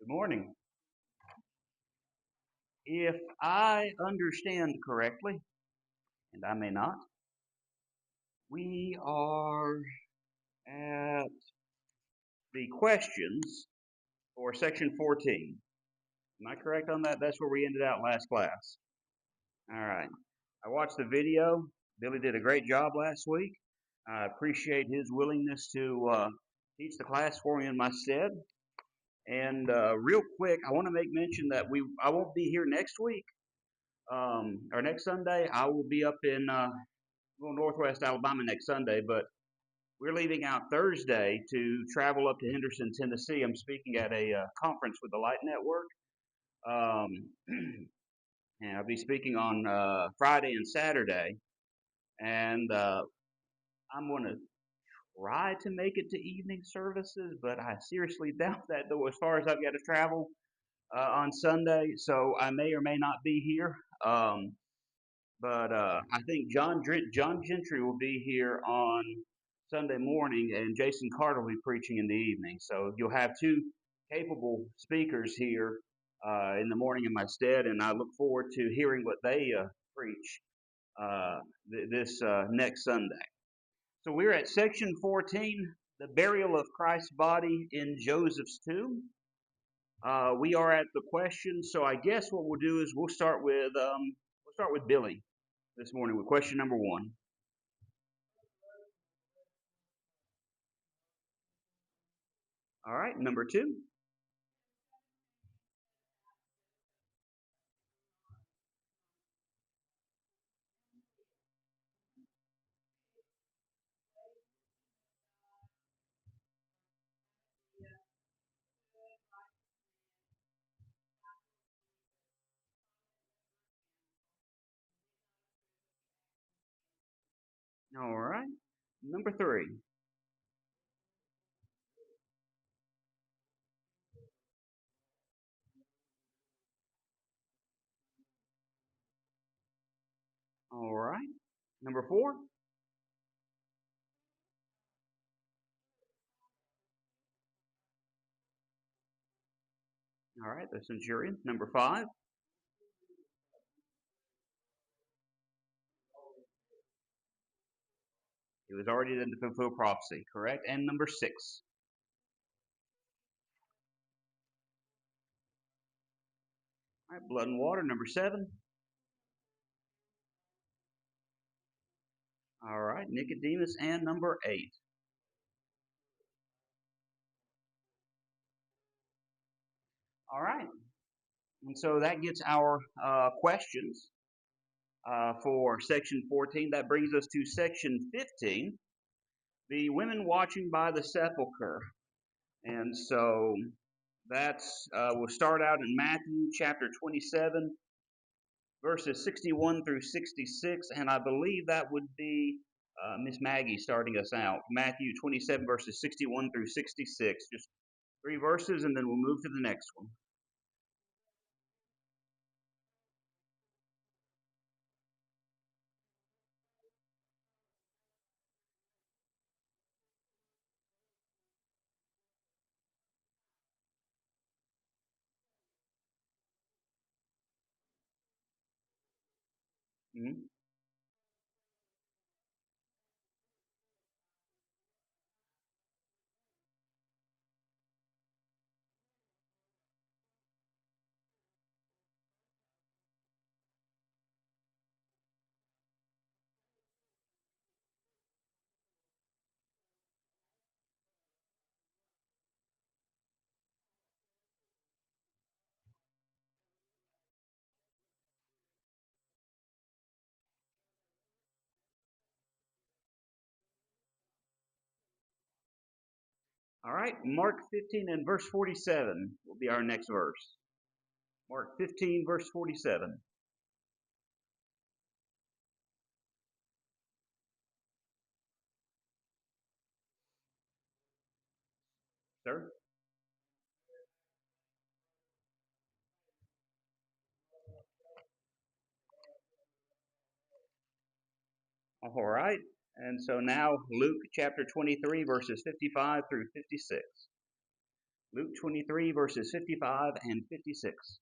Good morning. If I understand correctly, and I may not, we are at the questions for section 14. Am I correct on that? That's where we ended out last class. All right. I watched the video. Billy did a great job last week. I appreciate his willingness to teach the class for me in my stead. And real quick, I want to make mention that I won't be here next week or next Sunday. I will be up in Northwest Alabama next Sunday, but we're leaving out Thursday to travel up to Henderson, Tennessee. I'm speaking at a conference with the Light Network. Um, and I'll be speaking on Friday and Saturday. And I'm going to try to make it to evening services, but I seriously doubt that, though, as far as I've got to travel on Sunday. So I may or may not be here. But I think John Gentry will be here on Sunday morning, and Jason Carter will be preaching in the evening. So you'll have two capable speakers here in the morning in my stead, and I look forward to hearing what they preach uh, this next Sunday. So we're at section 14, the burial of Christ's body in Joseph's tomb. We are at the question, so I guess what we'll do is we'll start with Billy this morning with question number one. All right, number two. All right, number three. All right, number four. All right, the centurion. Number five. It was already in the fulfill prophecy, correct? And number six. All right, blood and water. Number seven. All right, Nicodemus. And number eight. All right, and so that gets our questions for section 14. That brings us to section 15, the women watching by the sepulchre. And so we'll start out in Matthew chapter 27, verses 61 through 66, and I believe that would be Miss Maggie starting us out. Matthew 27, verses 61 through 66. Just three verses, and then we'll move to the next one. Mm-hmm. All right, Mark 15 and verse 47 will be our next verse. Mark 15, verse 47. Sir? All right. And so now Luke chapter 23, verses 55 through 56. Luke 23, verses 55 and 56.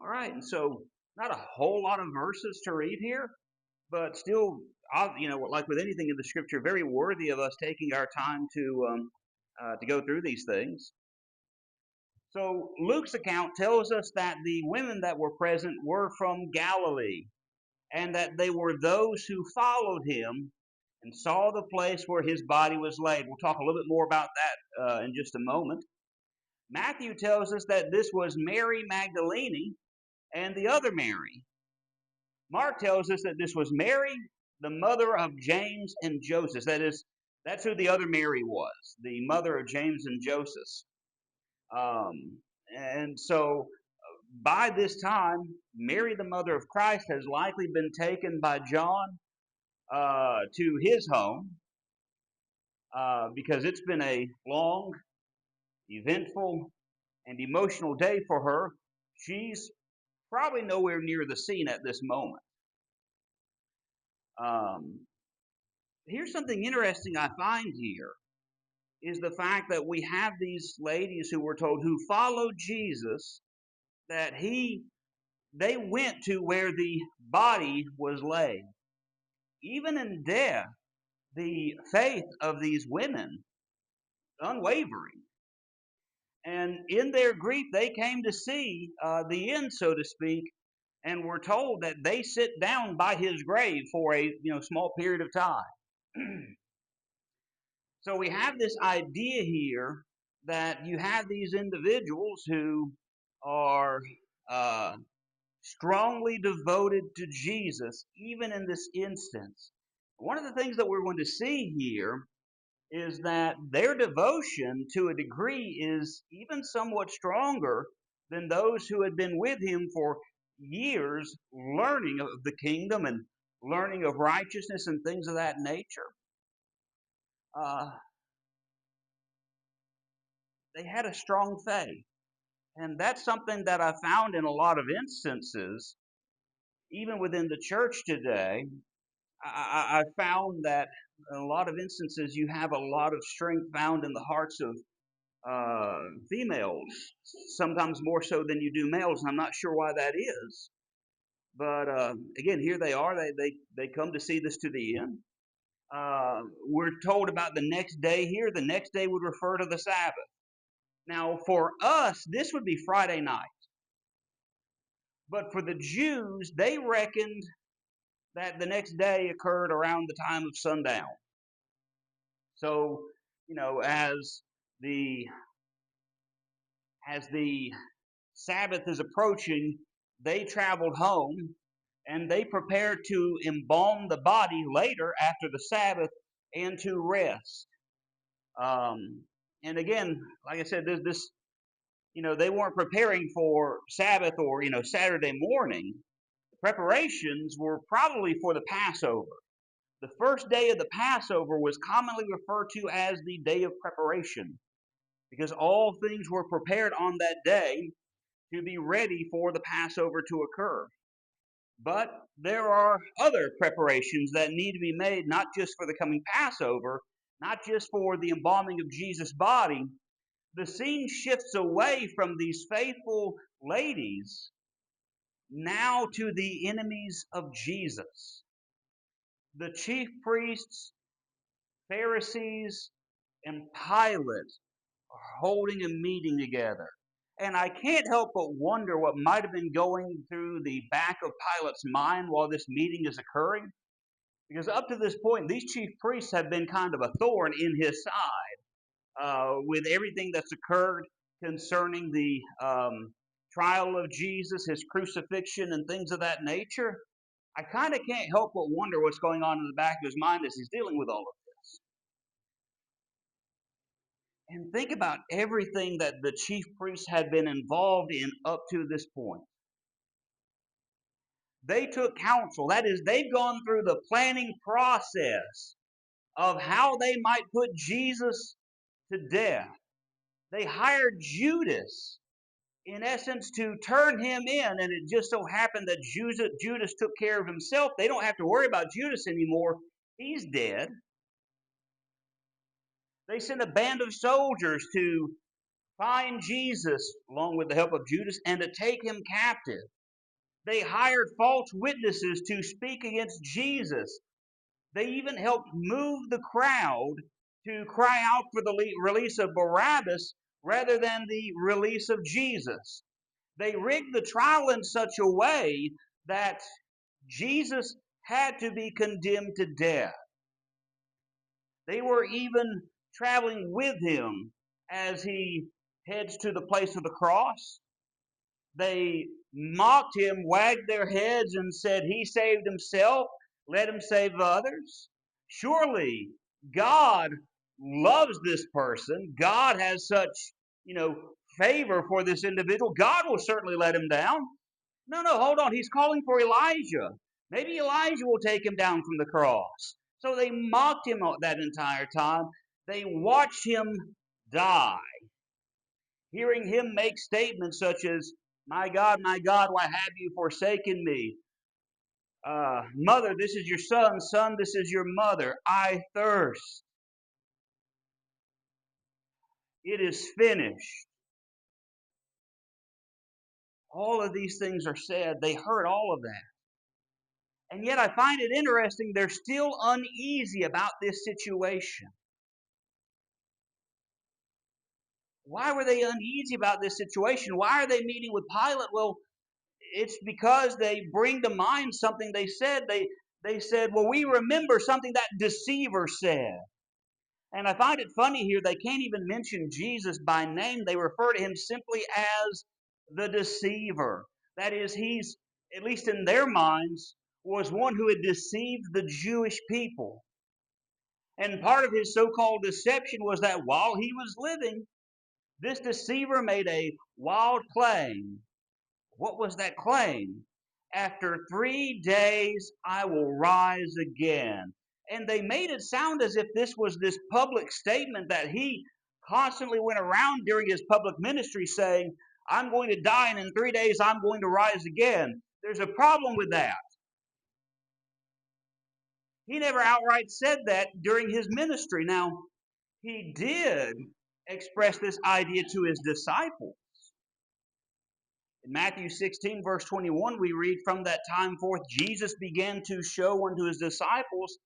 All right, and so not a whole lot of verses to read here, but still, like with anything in the Scripture, very worthy of us taking our time to go through these things. So Luke's account tells us that the women that were present were from Galilee, and that they were those who followed him and saw the place where his body was laid. We'll talk a little bit more about that in just a moment. Matthew tells us that this was Mary Magdalene and the other Mary. Mark tells us that this was Mary, the mother of James and Joseph. That's who the other Mary was, the mother of James and Joseph. And so by this time, Mary, the mother of Christ, has likely been taken by John to his home because it's been a long, eventful, and emotional day for her. She's probably nowhere near the scene at this moment. Um, Here's something interesting I find here is the fact that we have these ladies who were told who followed Jesus that they went to where the body was laid. Even in death, the faith of these women unwavering. And in their grief, they came to see the end, so to speak, and were told that they sit down by his grave for a small period of time. So we have this idea here that you have these individuals who are uh, strongly devoted to Jesus, even in this instance. One of the things that we're going to see here is that their devotion to a degree is even somewhat stronger than those who had been with him for years, learning of the kingdom and learning of righteousness and things of that nature. Uh, they had a strong faith. And that's something that I found in a lot of instances, even within the church today. I found that in a lot of instances you have a lot of strength found in the hearts of females, sometimes more so than you do males. And I'm not sure why that is. But again, here they are. They come to see this to the end. We're told about the next day here. The next day would refer to the Sabbath. Now, for us, this would be Friday night. But for the Jews, they reckoned that the next day occurred around the time of sundown. So, the as the Sabbath is approaching, they traveled home and they prepared to embalm the body later after the Sabbath and to rest. Um, and again, like I said, they weren't preparing for Sabbath or Saturday morning. The preparations were probably for the Passover. The first day of the Passover was commonly referred to as the day of preparation because all things were prepared on that day to be ready for the Passover to occur. But there are other preparations that need to be made, not just for the coming Passover, not just for the embalming of Jesus' body. The scene shifts away from these faithful ladies now to the enemies of Jesus. The chief priests, Pharisees, and Pilate are holding a meeting together. And I can't help but wonder what might have been going through the back of Pilate's mind while this meeting is occurring. Because up to this point, these chief priests have been kind of a thorn in his side with everything that's occurred concerning the trial of Jesus, his crucifixion, and things of that nature. I kind of can't help but wonder what's going on in the back of his mind as he's dealing with all of this. And think about everything that the chief priests had been involved in up to this point. They took counsel. That is, they've gone through the planning process of how they might put Jesus to death. They hired Judas, in essence, to turn him in, and it just so happened that Judas took care of himself. They don't have to worry about Judas anymore. He's dead. They sent a band of soldiers to find Jesus, along with the help of Judas, and to take him captive. They hired false witnesses to speak against Jesus. They even helped move the crowd to cry out for the release of Barabbas rather than the release of Jesus. They rigged the trial in such a way that Jesus had to be condemned to death. They were even traveling with him as he heads to the place of the cross. They mocked him, wagged their heads, and said, "He saved himself, let him save others." Surely God loves this person. God has such, favor for this individual. God will certainly let him down. No, no, hold on. He's calling for Elijah. Maybe Elijah will take him down from the cross. So they mocked him that entire time. They watched him die, hearing him make statements such as, my God, why have you forsaken me? Mother, this is your son. Son, this is your mother. I thirst. It is finished. All of these things are said. They heard all of that. And yet I find it interesting, they're still uneasy about this situation. Why were they uneasy about this situation? Why are they meeting with Pilate? Well, it's because they bring to mind something they said. They said, well, we remember something that deceiver said. And I find it funny here, they can't even mention Jesus by name. They refer to him simply as the deceiver. That is, he's, at least in their minds, was one who had deceived the Jewish people. And part of his so-called deception was that while he was living, this deceiver made a wild claim. What was that claim? After 3 days, I will rise again. And they made it sound as if this was this public statement that he constantly went around during his public ministry saying, I'm going to die, and in 3 days, I'm going to rise again. There's a problem with that. He never outright said that during his ministry. Now, he did express this idea to his disciples. In Matthew 16, verse 21, we read, from that time forth, Jesus began to show unto his disciples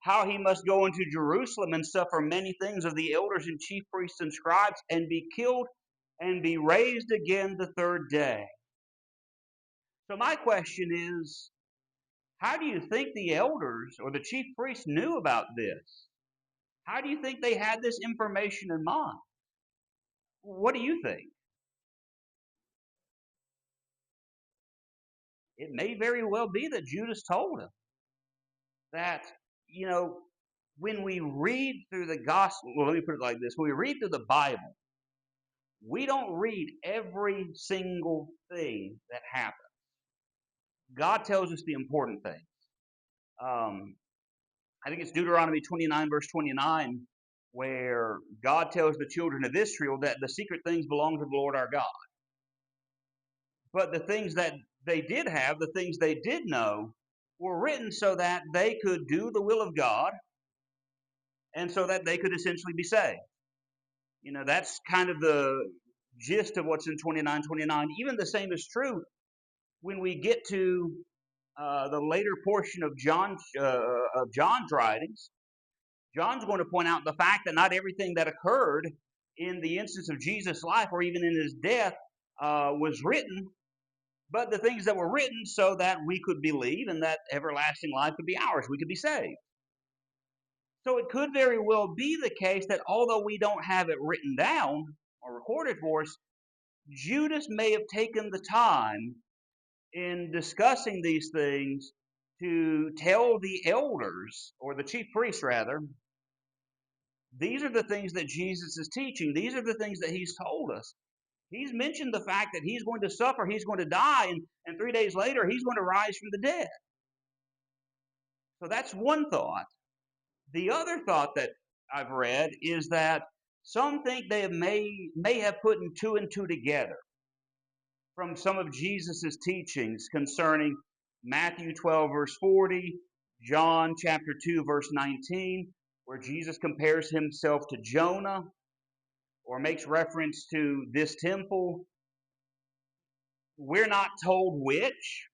how he must go into Jerusalem and suffer many things of the elders and chief priests and scribes, and be killed and be raised again the third day. So my question is, how do you think the elders or the chief priests knew about this? How do you think they had this information in mind? What do you think? It may very well be that Judas told him that, you know, when we read through the gospel, well, let me put it like this. When we read through the Bible, we don't read every single thing that happens. God tells us the important things. Um, I think it's Deuteronomy 29, verse 29, where God tells the children of Israel that the secret things belong to the Lord our God. But the things that they did have, the things they did know, were written so that they could do the will of God and so that they could essentially be saved. You know, that's kind of the gist of what's in 29:29. Even the same is true when we get to the later portion of John's writings. John's going to point out the fact that not everything that occurred in the instance of Jesus' life or even in his death was written, but the things that were written so that we could believe and that everlasting life could be ours. We could be saved. So it could very well be the case that although we don't have it written down or recorded for us, Judas may have taken the time in discussing these things to tell the elders, or the chief priests rather, These are the things that Jesus is teaching. These are the things that he's told us. He's mentioned the fact that he's going to suffer, he's going to die, and 3 days later he's going to rise from the dead. So that's one thought. The other thought that I've read is that some think they may have put two and two together from some of Jesus' teachings concerning Matthew 12, verse 40, John chapter 2, verse 19, where Jesus compares himself to Jonah or makes reference to this temple. We're not told which.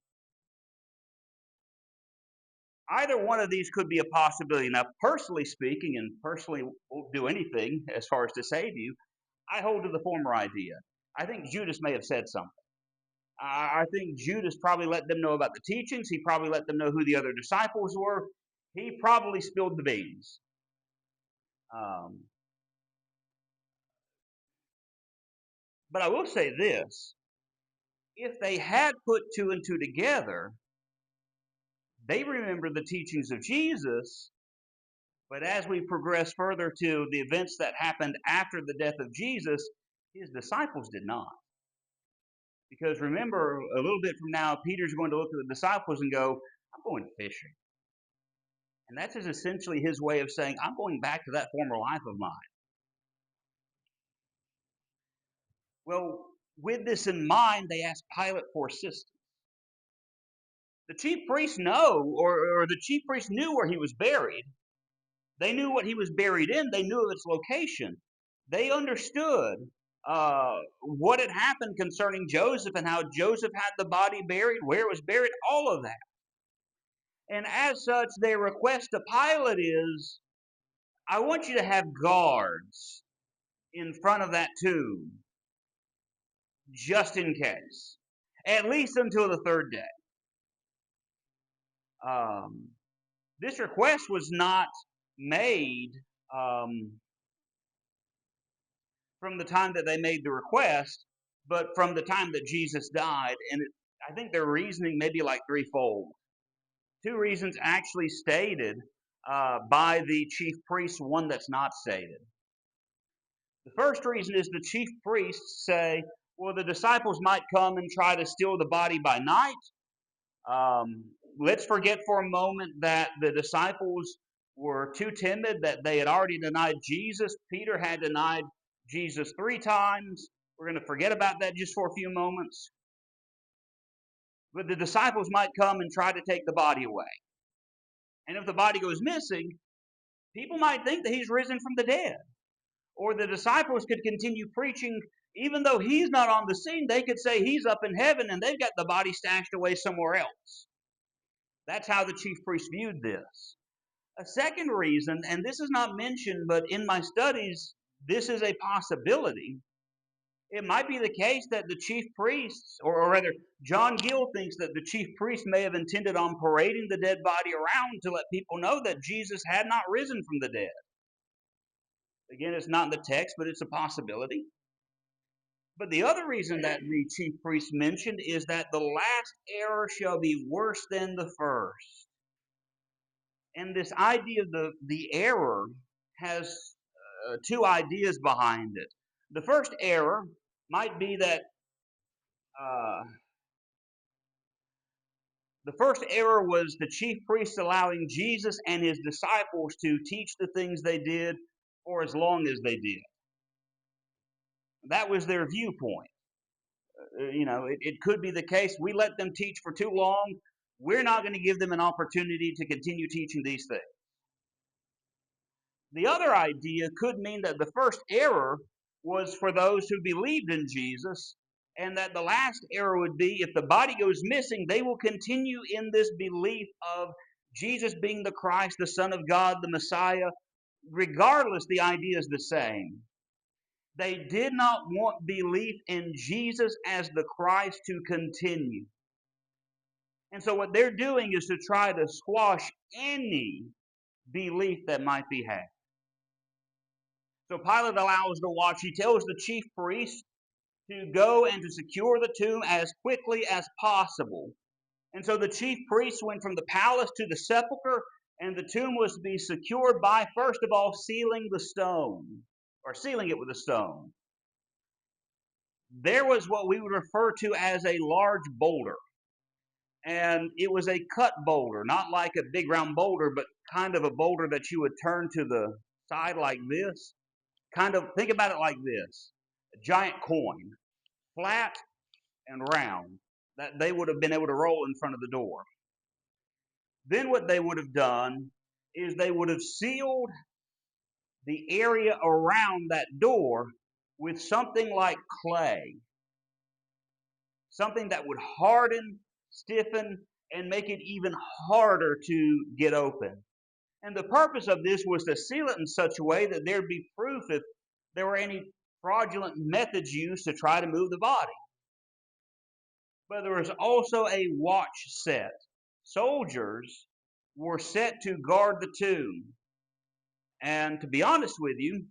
Either one of these could be a possibility. Now, personally speaking, and personally won't do anything as far as to save you, I hold to the former idea. I think Judas may have said something. I think Judas probably let them know about the teachings. He probably let them know who the other disciples were. He probably spilled the beans. Um, but I will say this. If they had put two and two together, they remember the teachings of Jesus. But as we progress further to the events that happened after the death of Jesus, his disciples did not. Because remember, a little bit from now, Peter's going to look at the disciples and go, I'm going fishing. And that's essentially his way of saying, I'm going back to that former life of mine. Well, with this in mind, they asked Pilate for assistance. The chief priests or the chief priests knew where he was buried. They knew what he was buried in. They knew of its location. They understood what had happened concerning Joseph and how Joseph had the body buried, where it was buried, all of that. And as such, their request to Pilate is, I want you to have guards in front of that tomb, just in case, at least until the third day. This request was not made from the time that they made the request, but from the time that Jesus died. And I think their reasoning may be like threefold. Two reasons actually stated by the chief priests, one that's not stated. The first reason is the chief priests say, well, the disciples might come and try to steal the body by night. Let's forget for a moment that the disciples were too timid, that they had already denied Jesus. Peter had denied Jesus 3 times. We're going to forget about that just for a few moments. But the disciples might come and try to take the body away. And if the body goes missing, people might think that he's risen from the dead. Or the disciples could continue preaching, even though he's not on the scene. They could say he's up in heaven and they've got the body stashed away somewhere else. That's how the chief priests viewed this. A second reason, and this is not mentioned, but in my studies, this is a possibility. It might be the case that the chief priests, or rather, John Gill thinks that the chief priests may have intended on parading the dead body around to let people know that Jesus had not risen from the dead. Again, it's not in the text, but it's a possibility. But the other reason that the chief priests mentioned is that the last error shall be worse than the first. And this idea of the error has two ideas behind it. The first error might be that the first error was the chief priests allowing Jesus and his disciples to teach the things they did for as long as they did. That was their viewpoint. It could be the case we let them teach for too long. We're not going to give them an opportunity to continue teaching these things. The other idea could mean that the first error was for those who believed in Jesus, and that the last error would be if the body goes missing, they will continue in this belief of Jesus being the Christ, the Son of God, the Messiah. Regardless, the idea is the same. They did not want belief in Jesus as the Christ to continue. And so what they're doing is to try to squash any belief that might be had. So Pilate allows the watch. He tells the chief priests to go and to secure the tomb as quickly as possible. And so the chief priests went from the palace to the sepulchre. And the tomb was to be secured by, first of all, sealing the stone, or sealing it with a stone. There was what we would refer to as a large boulder. And it was a cut boulder, not like a big round boulder, but kind of a boulder that you would turn to the side like this. Kind of think about it like this: a giant coin, flat and round, that they would have been able to roll in front of the door. Then what they would have done is they would have sealed the area around that door with something like clay, something that would harden, stiffen, and make it even harder to get open. And the purpose of this was to seal it in such a way that there'd be proof if there were any fraudulent methods used to try to move the body. But there was also a watch set. Soldiers were set to guard the tomb. And to be honest with you,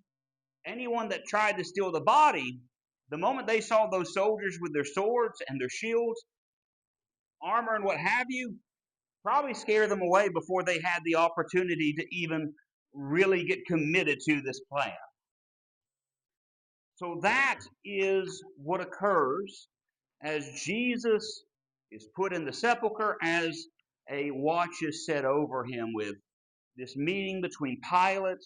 anyone that tried to steal the body, the moment they saw those soldiers with their swords and their shields, armor, and what have you, probably scare them away before they had the opportunity to even really get committed to this plan. So that is what occurs as Jesus is put in the sepulchre, as a watch is set over him, with this meeting between Pilate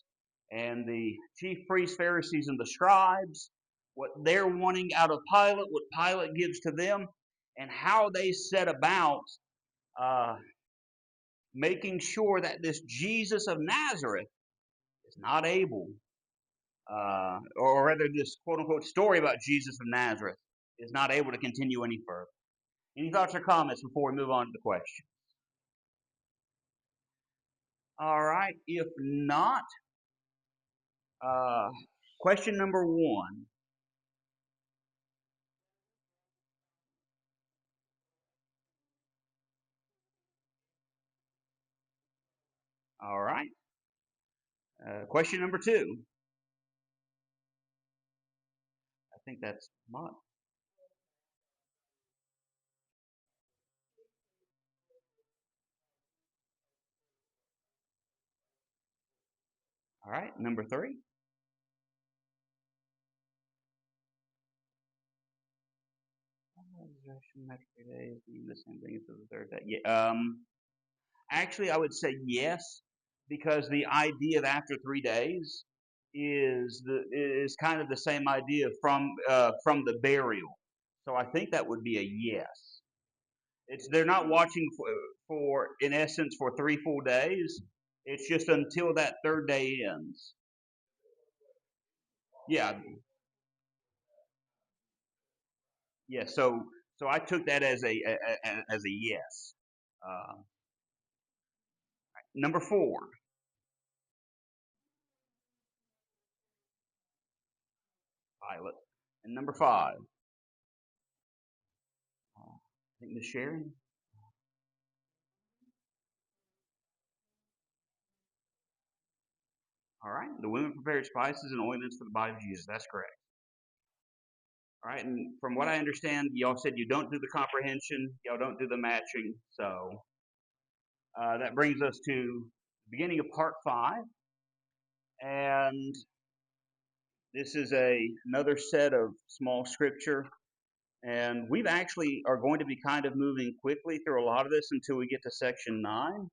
and the chief priests, Pharisees, and the scribes, what they're wanting out of Pilate, what Pilate gives to them, and how they set about uh, making sure that this Jesus of Nazareth is not able, or rather, this quote unquote story about Jesus of Nazareth is not able to continue any further. Any thoughts or comments before we move on to the question? All right. If not, uh, question number one. All right. Question number two. I think that's month. All right. Number three. Resurrection after 3 days, the same thing as the third day. Yeah. Actually, I would say yes, because the idea of after 3 days is kind of the same idea from the burial. So I think that would be a yes. It's they're not watching for in essence for 3 full days. It's just until that third day ends. Yeah, yeah. So I took that as a yes. Uh, Number four, Pilot, and number five. I think Miss Sharon. All right. The women prepared spices and ointments for the body of Jesus. That's correct. All right. And from what I understand, y'all said you don't do the comprehension, y'all don't do the matching. So that brings us to the beginning of part five. And this is another set of small scripture. And we've actually are going to be kind of moving quickly through a lot of this until we get to section 9.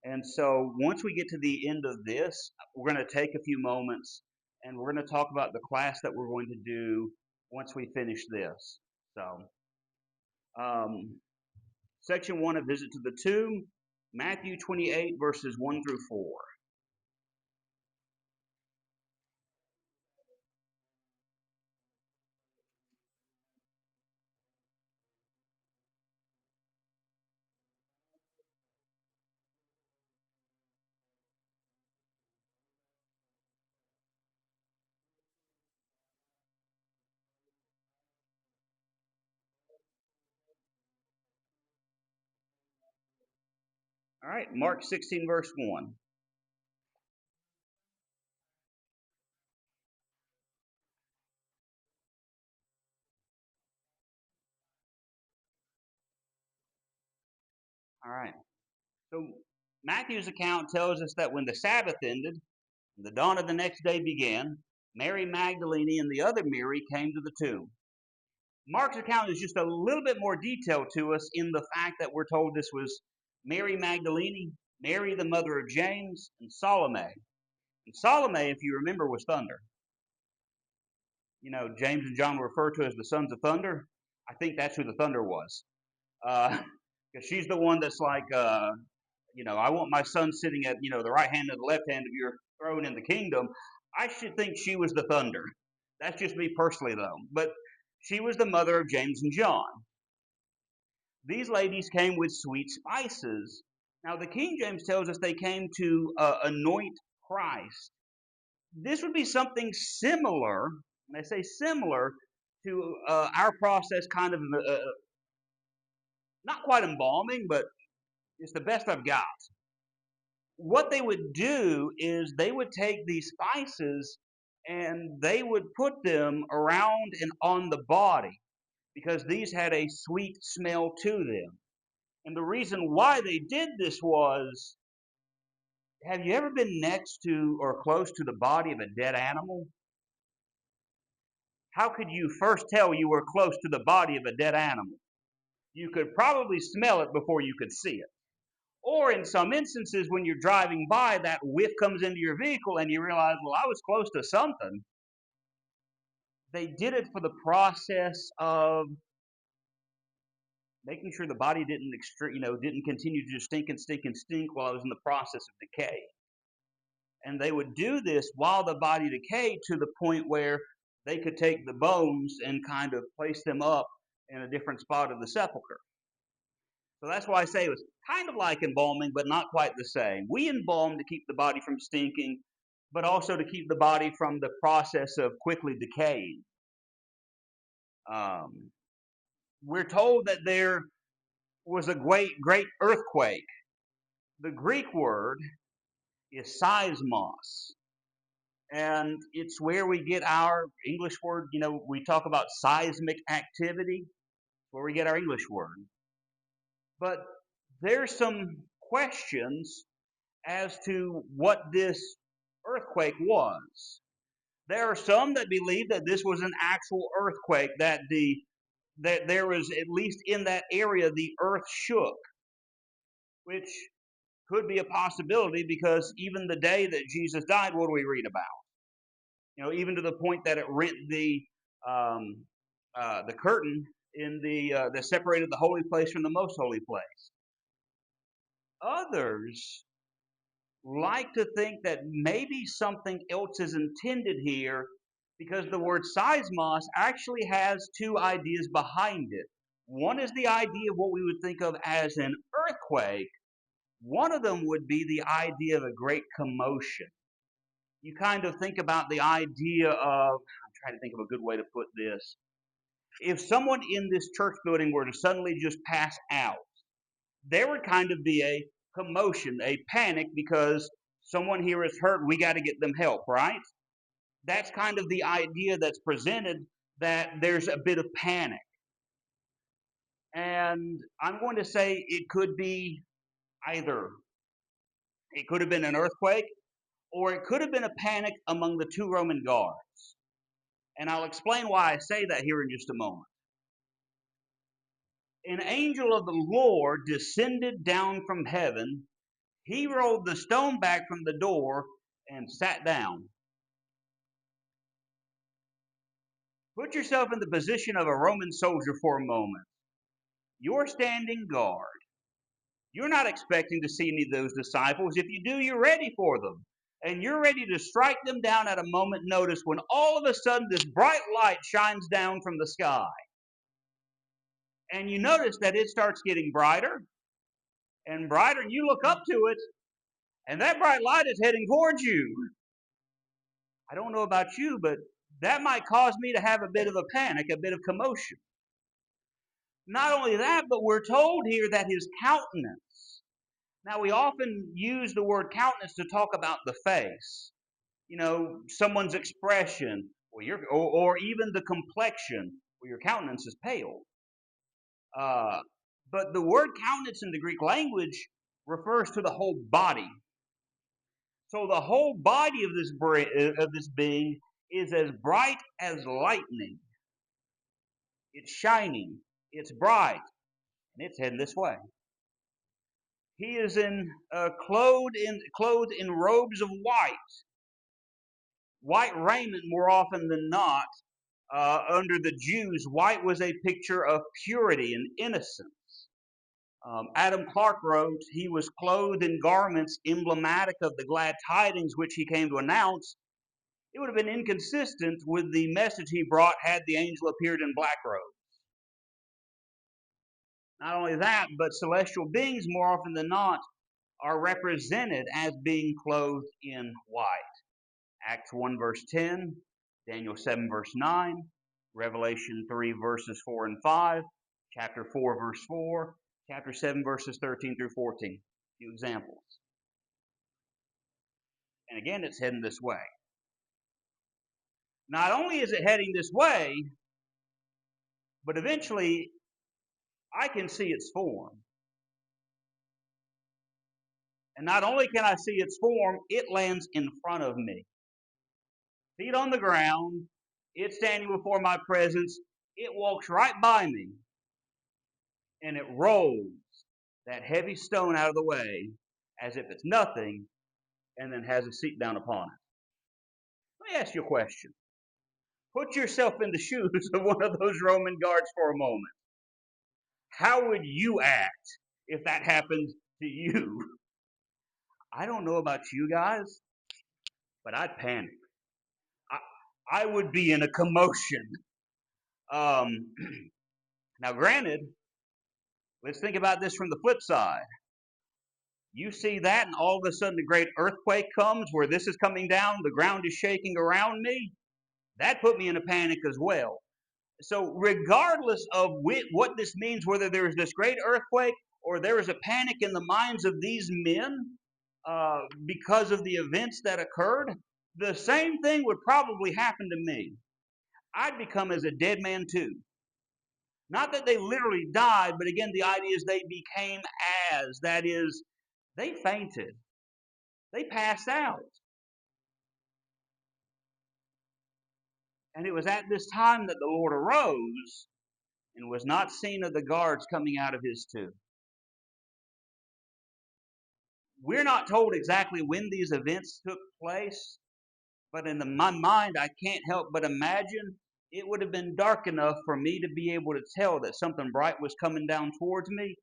And so once we get to the end of this, we're going to take a few moments and we're going to talk about the class that we're going to do once we finish this. So, um, section 1, a visit to the tomb, Matthew 28, verses 1 through 4. All right, Mark 16, verse 1. All right. So Matthew's account tells us that when the Sabbath ended, and the dawn of the next day began, Mary Magdalene and the other Mary came to the tomb. Mark's account is just a little bit more detailed to us in the fact that we're told this was Mary Magdalene, Mary the mother of James, and Salome. And Salome, if you remember, was thunder. You know, James and John were referred to as the sons of thunder. I think that's who the thunder was. Because she's the one that's like, I want my son sitting at, the right hand and the left hand of your throne in the kingdom. I should think she was the thunder. That's just me personally, though. But she was the mother of James and John. These ladies came with sweet spices. Now, the King James tells us they came to anoint Christ. This would be something similar, and I say similar, to our process, kind of not quite embalming, but it's the best I've got. What they would do is they would take these spices and they would put them around and on the body because these had a sweet smell to them. And the reason why they did this was, have you ever been next to or close to the body of a dead animal? How could you first tell you were close to the body of a dead animal? You could probably smell it before you could see it. Or in some instances, when you're driving by, that whiff comes into your vehicle and you realize, well, I was close to something. They did it for the process of making sure the body didn't continue to just stink and stink and stink while it was in the process of decay. And they would do this while the body decayed to the point where they could take the bones and kind of place them up in a different spot of the sepulcher. So that's why I say it was kind of like embalming, but not quite the same. We embalm to keep the body from stinking, but also to keep the body from the process of quickly decaying. We're told that there was a great earthquake. The Greek word is seismos, and it's where we get our English word. We talk about seismic activity, where we get our English word. But there's some questions as to what this earthquake was. There are some that believe that this was an actual earthquake, that there was, at least in that area, the earth shook, which could be a possibility because even the day that Jesus died, what do we read about? Even to the point that it rent the curtain in that separated the holy place from the most holy place. Others like to think that maybe something else is intended here because the word seismos actually has two ideas behind it. One is the idea of what we would think of as an earthquake. One of them would be the idea of a great commotion. You kind of think about the idea of, I'm trying to think of a good way to put this. If someone in this church building were to suddenly just pass out, there would kind of be a commotion, a panic, because someone here is hurt. We got to get them help, right? That's kind of the idea that's presented, that there's a bit of panic. And I'm going to say it could be either. It could have been an earthquake, or it could have been a panic among the two Roman guards. And I'll explain why I say that here in just a moment. An angel of the Lord descended down from heaven. He rolled the stone back from the door and sat down. Put yourself in the position of a Roman soldier for a moment. You're standing guard. You're not expecting to see any of those disciples. If you do, you're ready for them. And you're ready to strike them down at a moment's notice when all of a sudden this bright light shines down from the sky. And you notice that it starts getting brighter and brighter, and you look up to it, and that bright light is heading towards you. I don't know about you, but that might cause me to have a bit of a panic, a bit of commotion. Not only that, but we're told here that his countenance. Now, we often use the word countenance to talk about the face. Someone's expression, or even the complexion, or your countenance is pale. But the word countenance in the Greek language refers to the whole body. So the whole body of this being is as bright as lightning. It's shining, it's bright, and it's heading this way. He is clothed in robes of white raiment. More often than not, under the Jews, white was a picture of purity and innocence. Adam Clarke wrote, he was clothed in garments emblematic of the glad tidings which he came to announce. It would have been inconsistent with the message he brought had the angel appeared in black robes. Not only that, but celestial beings, more often than not, are represented as being clothed in white. Acts 1 verse 10, Daniel 7 verse 9, Revelation 3 verses 4 and 5, chapter 4 verse 4, chapter 7 verses 13 through 14. A few examples. And again, it's heading this way. Not only is it heading this way, but eventually I can see its form. And not only can I see its form, it lands in front of me. Feet on the ground, it's standing before my presence, it walks right by me, and it rolls that heavy stone out of the way as if it's nothing, and then has a seat down upon it. Let me ask you a question. Put yourself in the shoes of one of those Roman guards for a moment. How would you act if that happened to you? I don't know about you guys, but I'd panic. I would be in a commotion. Um, Now, granted, let's think about this from the flip side. You see that, and all of a sudden a great earthquake comes where this is coming down, the ground is shaking around me. That put me in a panic as well. So, regardless of what this means, whether there is this great earthquake or there is a panic in the minds of these men because of the events that occurred, the same thing would probably happen to me. I'd become as a dead man too. Not that they literally died, but again, the idea is they became as. That is, they fainted. They passed out. And it was at this time that the Lord arose and was not seen of the guards coming out of his tomb. We're not told exactly when these events took place, but in my mind, I can't help but imagine it would have been dark enough for me to be able to tell that something bright was coming down towards me,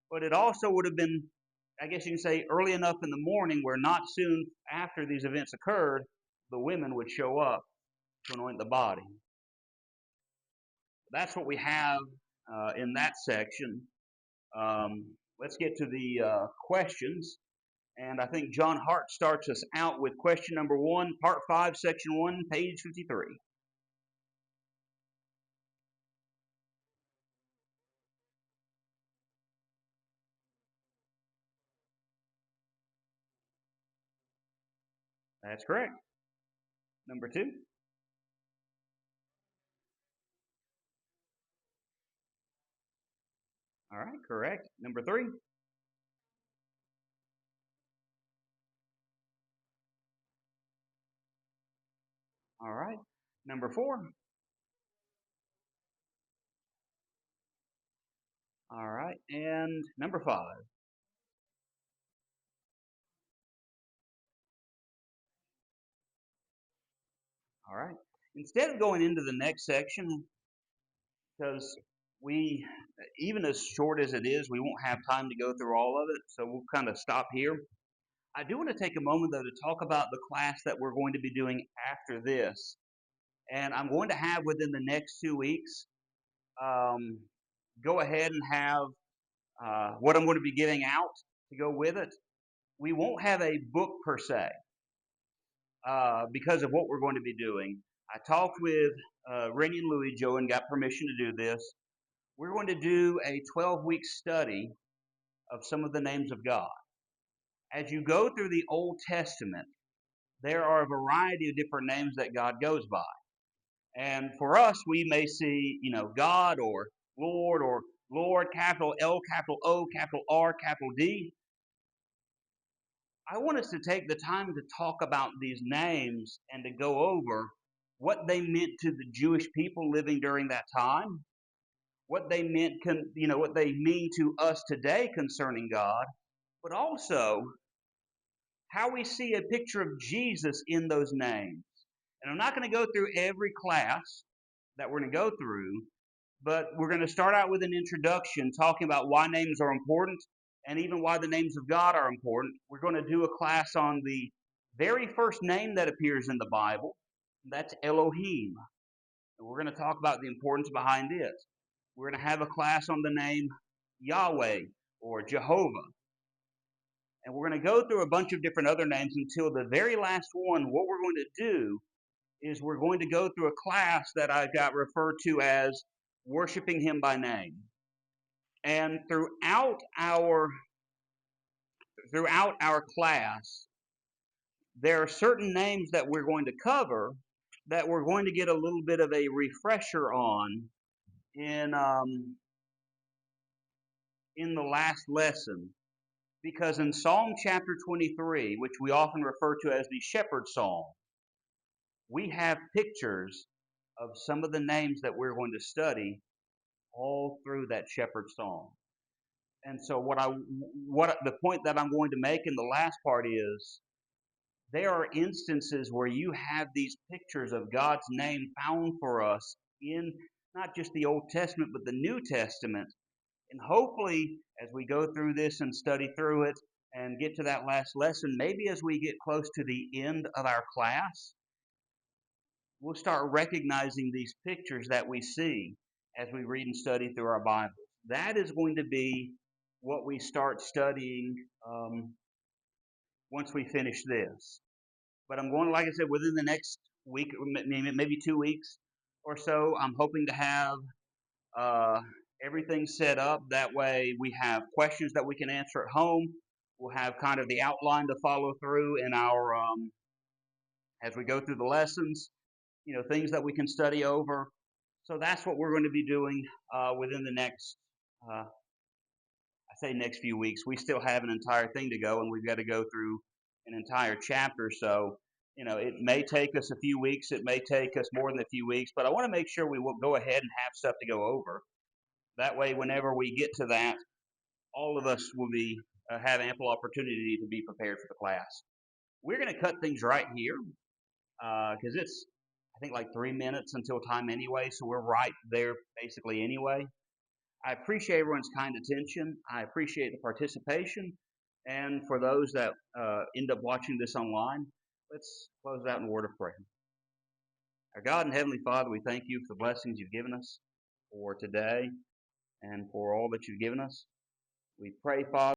but it also would have been, I guess you can say, early enough in the morning where not soon after these events occurred, the women would show up to anoint the body. That's what we have in that section. Let's get to the questions. And I think John Hart starts us out with question number 1, part 5, section 1, page 53. That's correct. Number 2. All right, correct. Number 3. All right. Number 4. All right. And number 5. All right. Instead of going into the next section, because we, even as short as it is, we won't have time to go through all of it, so we'll kind of stop here. I do want to take a moment, though, to talk about the class that we're going to be doing after this. And I'm going to have within the next 2 weeks, um, go ahead and have what I'm going to be giving out to go with it. We won't have a book per se because of what we're going to be doing. I talked with Rennie and Louis Joe and got permission to do this. We're going to do a 12-week study of some of the names of God. As you go through the Old Testament, there are a variety of different names that God goes by. And for us, we may see, God or Lord, capital L, capital O, capital R, capital D. I want us to take the time to talk about these names and to go over what they meant to the Jewish people living during that time, what they meant, what they mean to us today concerning God, but also how we see a picture of Jesus in those names. And I'm not going to go through every class that we're going to go through, but we're going to start out with an introduction talking about why names are important and even why the names of God are important. We're going to do a class on the very first name that appears in the Bible. That's Elohim. And we're going to talk about the importance behind it. We're going to have a class on the name Yahweh or Jehovah. And we're going to go through a bunch of different other names until the very last one. What we're going to do is we're going to go through a class that I got referred to as worshiping him by name. And throughout our class, there are certain names that we're going to cover that we're going to get a little bit of a refresher on in the last lesson. Because in Psalm chapter 23, which we often refer to as the Shepherd Psalm, we have pictures of some of the names that we're going to study all through that Shepherd Psalm. And so what the point that I'm going to make in the last part is there are instances where you have these pictures of God's name found for us in not just the Old Testament but the New Testament. And hopefully as we go through this and study through it and get to that last lesson, maybe as we get close to the end of our class, we'll start recognizing these pictures that we see as we read and study through our Bibles. That is going to be what we start studying once we finish this. But I'm going, like I said, within the next week, maybe 2 weeks or so, I'm hoping to have everything set up. That way we have questions that we can answer at home. We'll have kind of the outline to follow through in our, as we go through the lessons, things that we can study over. So that's what we're going to be doing within the next, I say next few weeks. We still have an entire thing to go, and we've got to go through an entire chapter. So, it may take us a few weeks. It may take us more than a few weeks, but I want to make sure we will go ahead and have stuff to go over. That way, whenever we get to that, all of us will be have ample opportunity to be prepared for the class. We're going to cut things right here because it's, I think, like 3 minutes until time anyway, so we're right there basically anyway. I appreciate everyone's kind attention. I appreciate the participation. And for those that end up watching this online, let's close out in a word of prayer. Our God and Heavenly Father, we thank you for the blessings you've given us for today and for all that you've given us. We pray, Father,